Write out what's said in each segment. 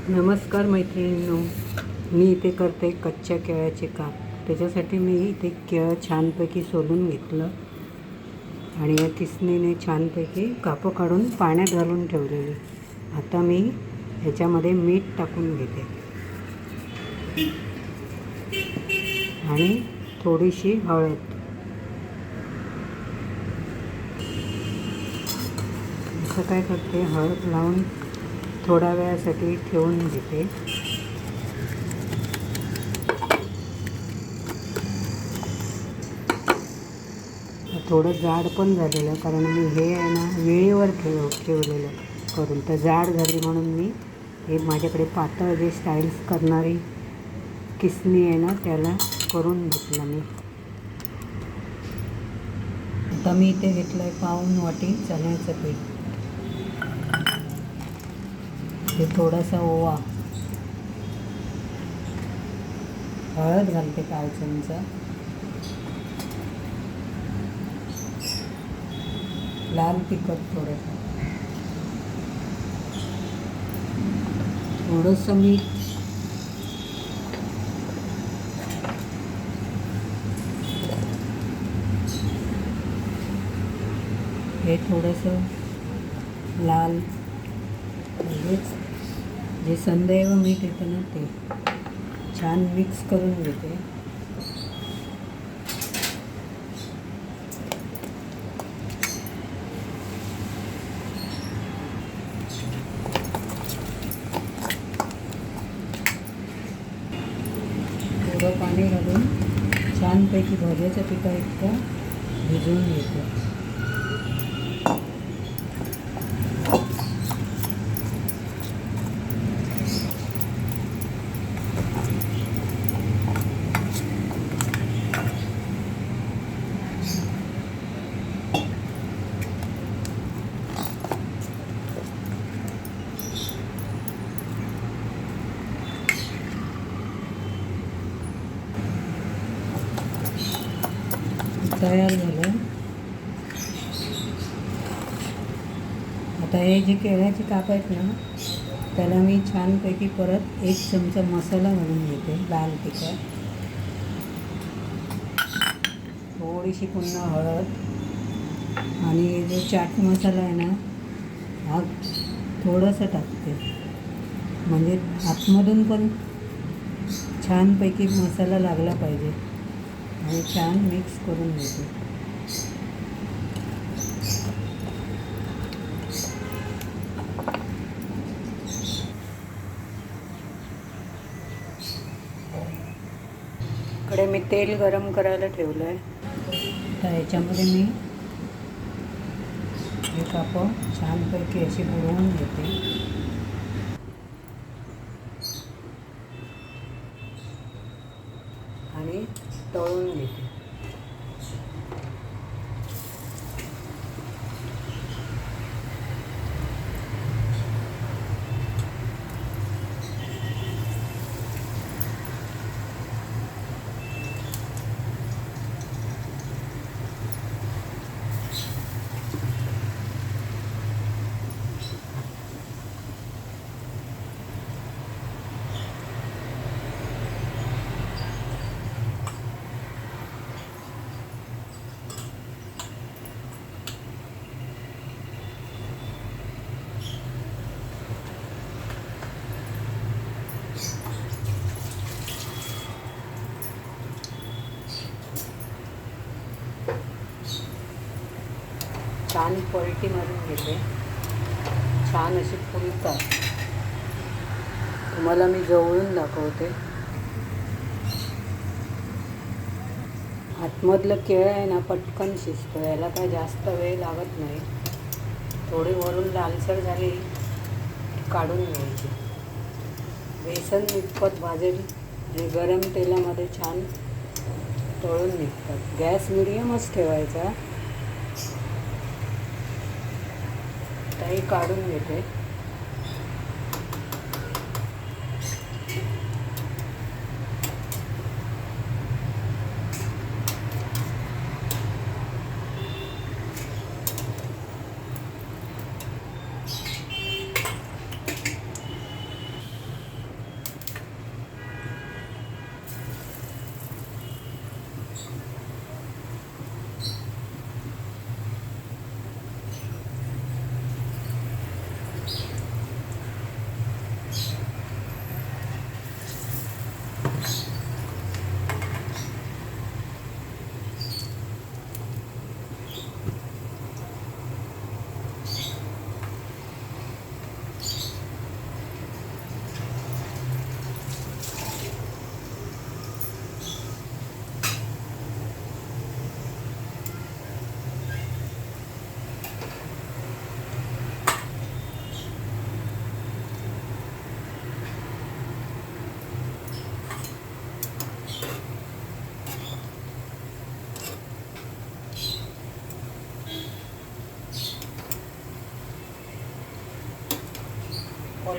नमस्कार मैत्रिणींनो, मी इथे करते कच्च्या केळ्याचे काप. त्याच्यासाठी मी इथे केळं छानपैकी सोलून घेतलं आणि या किसणीने छानपैकी कापं काढून पाण्यात घालून ठेवलेली. आता मी ह्याच्यामध्ये मीठ टाकून घेते आणि थोडीशी हळद. असं काय करते, हळद लावून थोड्या वेळासाठी ठेवून घेते. थोडं जाड पण झालेलं, कारण मी हे आहे ना वेळेवर ठेवलेलं करून, तर जाड झाली म्हणून मी हे माझ्याकडे पातळ जे स्टाईल्स करणारी किसणी आहे ना त्याला करून घेतलं मी. आता मी इथे घेतलं आहे पाऊण वाटी चण्याचं पीठ, हे थोडासा ओवा, हळद घालते पाव चमचा, लाल तिखट थोडंसं, थोडंसं मीठ, हे थोडंसं लाल म्हणजेच जे संदैव मीठ येतं ना ते छान मिक्स करून घेते. थोडं पाणी घालून छानपैकी भाज्याच्या पिठा इतकं भिजवून घेतो. तयार झालं. आता हे जे केळ्याचे काप आहेत ना त्याला मी छानपैकी परत 1 चमचा मसाला घालून घेते. लाल तिखट, थोडीशी पुन्हा हळद आणि जो चाट मसाला आहे ना हा थोडंसं टाकते, म्हणजे आतमधून पण छानपैकी मसाला लागला पाहिजे आणि छान मिक्स करून घेते. इकडे मी तेल गरम करायला ठेवलं आहे. तर ह्याच्यामध्ये मी हे कापं छानपैकी अशी बुडवून घेते आणि तळून घेते. छान पलटी मारून घेते, छान अशी फुलतात. तुम्हाला मी जवळून दाखवते. आतमधलं केळं आहे ना पटकन शिजतं, याला काय जास्त वेळ लागत नाही. थोडी वरून लालसर झाली काढून घ्यायची. बेसन इतपत भाजेल आणि गरम तेलामध्ये छान तळून निघतात. गॅस मिडियमच ठेवायचा. ताई काढून घेते.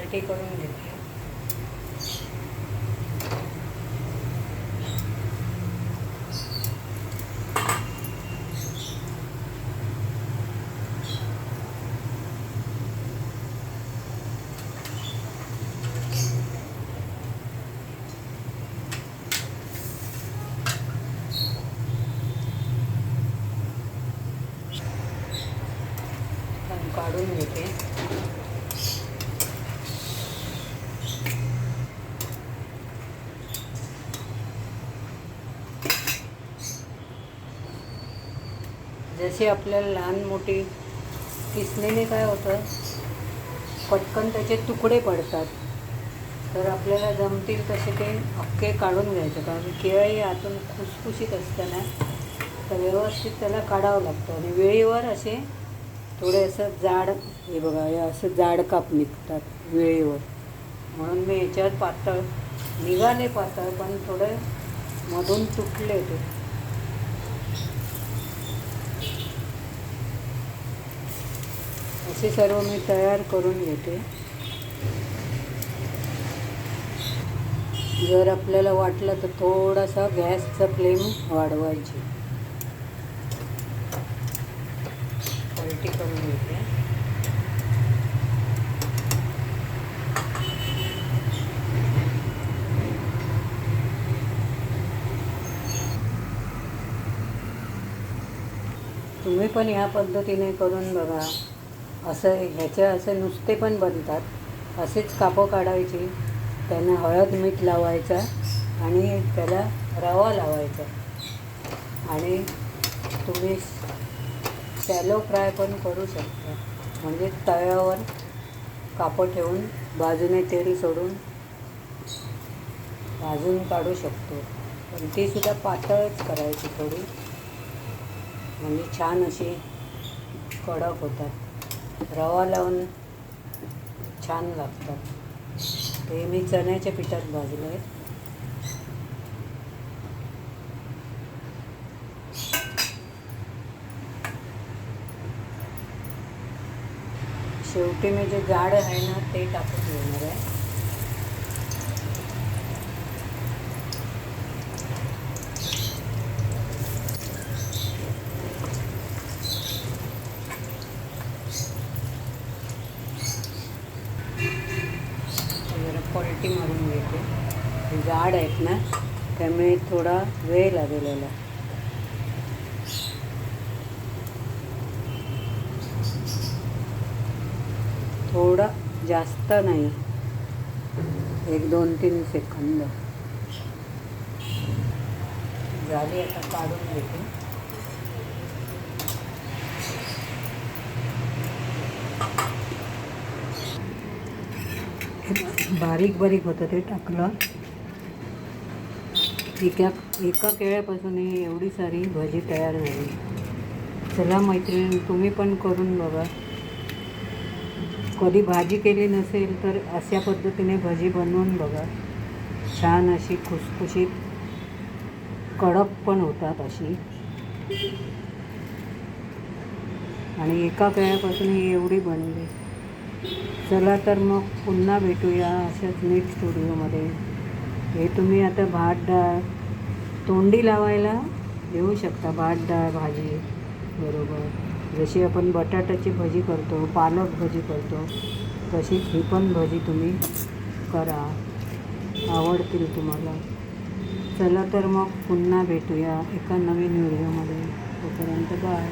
पलटी करून घेते. काढून घेते. जसे आपल्याला लहान मोठी किसणीने काय होतं, पटकन त्याचे तुकडे पडतात, तर आपल्याला जमतील तसे ते अख्खे काढून घ्यायचे. कारण केळी आतून खुसखुशीत असताना तर व्यवस्थित त्याला काढावं लागतं. आणि वेळेवर असे थोडे असं जाड, हे बघा हे असं जाड काप निघतात वेळेवर. म्हणून मी याच्यावर पातळ निघाले, पातळ पण थोडे मधून तुटले ते. असे सर्व मी तयार करून घेते. जर आपल्याला वाटलं तर थोडासा गॅसचा फ्लेम वाढवायची. पलटी करून घेते. तुम्ही पण ह्या पद्धतीने करून बघा. असं ह्याचे असे नुसते पण बनतात. असेच कापं काढायची, त्यांना हळद मीठ लावायचा आणि त्याला रवा लावायचा. आणि तुम्ही शॅलो फ्राय पण करू शकता. म्हणजे तव्यावर कापं ठेवून बाजूने तेल सोडून भाजून काढू शकतो. पण तीसुद्धा पातळच करायची थोडी, म्हणजे छान अशी कडक होतात. रवा लावून छान लागतात. ते मी चण्याच्या पिठात भाजलं आहे. शेवटी मी जे जाड आहे ना ते टाकून घेणार आहे. पलटी मारून घेते. जाड आहेत ना, त्यामुळे थोडा वेळ लागेल याला. थोडा जास्त नाही, 1-2-3 सेकंद झाली. आता काढून घेते. बारीक बारीक होतं ते टाकलं. एका केळ्यापासून एवढी सारी भजी तयार झाली. चला मैत्रिणी, तुम्ही पण करून बघा. कधी भाजी केली नसेल तर अशा पद्धतीने भजी बनवून बघा. छान अशी खुसखुशीत कडक पण होतात अशी. आणि एका केळ्यापासून एवढी बनली. चला तर मग पुन्हा भेटूया अशाच नेक्स्ट व्हिडिओमध्ये. हे तुम्ही आता भात डाळ तोंडी लावायला देऊ शकता. भात डाळ भाजी बरोबर, जशी आपण बटाट्याची भजी करतो, पालक भजी करतो, तशीच ही पण भजी तुम्ही करा, आवडतील तुम्हाला. चला तर मग पुन्हा भेटूया एका नवीन व्हिडिओमध्ये. तोपर्यंत बाय.